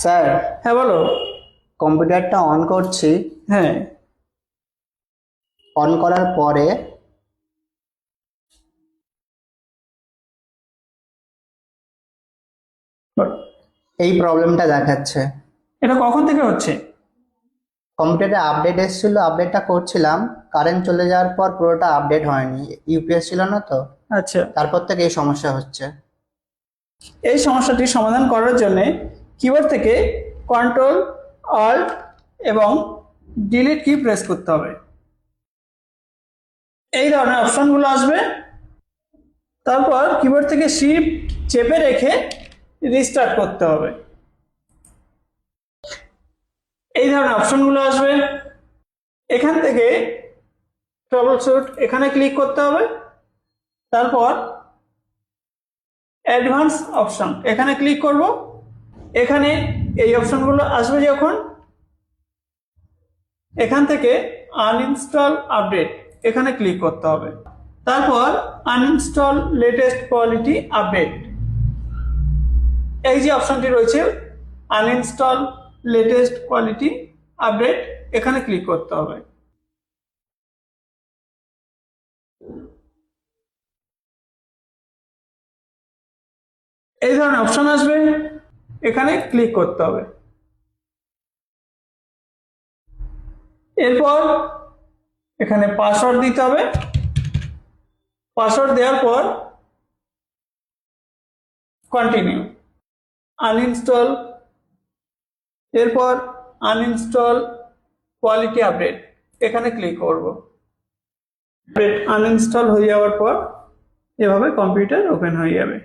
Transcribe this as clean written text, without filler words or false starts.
Sir, হ্যাঁ বলো। কম্পিউটারটা অন করছি। হ্যাঁ, অন করার পরে এই প্রবলেমটা দেখাচ্ছে। এটা কখন থেকে হচ্ছে? কম্পিউটারে আপডেট এসেছিল, আপডেটটা করছিলাম, কারেন্ট চলে যাওয়ার পর পুরোটা আপডেট হয়নি, ইউপিএস ছিল না তো, আচ্ছা, তারপর থেকে এই সমস্যা হচ্ছে। এই সমস্যাটি সমাধান করার জন্য কিবোর্ড থেকে কন্ট্রোল অল্ট এবং ডিলিট কি প্রেস করতে হবে। এই ধরনের অপশনগুলো আসবে। তারপর কিবোর্ড থেকে শিফট চেপে রেখে রিস্টার্ট করতে হবে। এই ধরনের অপশনগুলো আসবে। এখান থেকে ট্রাবল শুট এখানে ক্লিক করতে হবে। তারপর অ্যাডভান্স অপশন এখানে ক্লিক করব। এখানে এই অপশনগুলো আসবে যখন, এখান থেকে আনইনস্টল আপডেট এখানে ক্লিক করতে হবে। তারপর আনইনস্টল লেটেস্ট কোয়ালিটি আপডেট, এই যে অপশনটি রয়েছে আনইনস্টল লেটেস্ট কোয়ালিটি আপডেট এখানে ক্লিক করতে হবে। এই ধরনের অপশন আসবে, এখানে ক্লিক করতে হবে। এরপর এখানে পাসওয়ার্ড দিতে হবে। পাসওয়ার্ড দেওয়ার পর কন্টিনিউ, আনইনস্টল, এরপর আনইনস্টল কোয়ালিটি আপডেট এখানে ক্লিক করব। আপডেট আনইনস্টল হয়ে যাওয়ার পর এভাবে কম্পিউটার ওপেন হয়ে যাবে।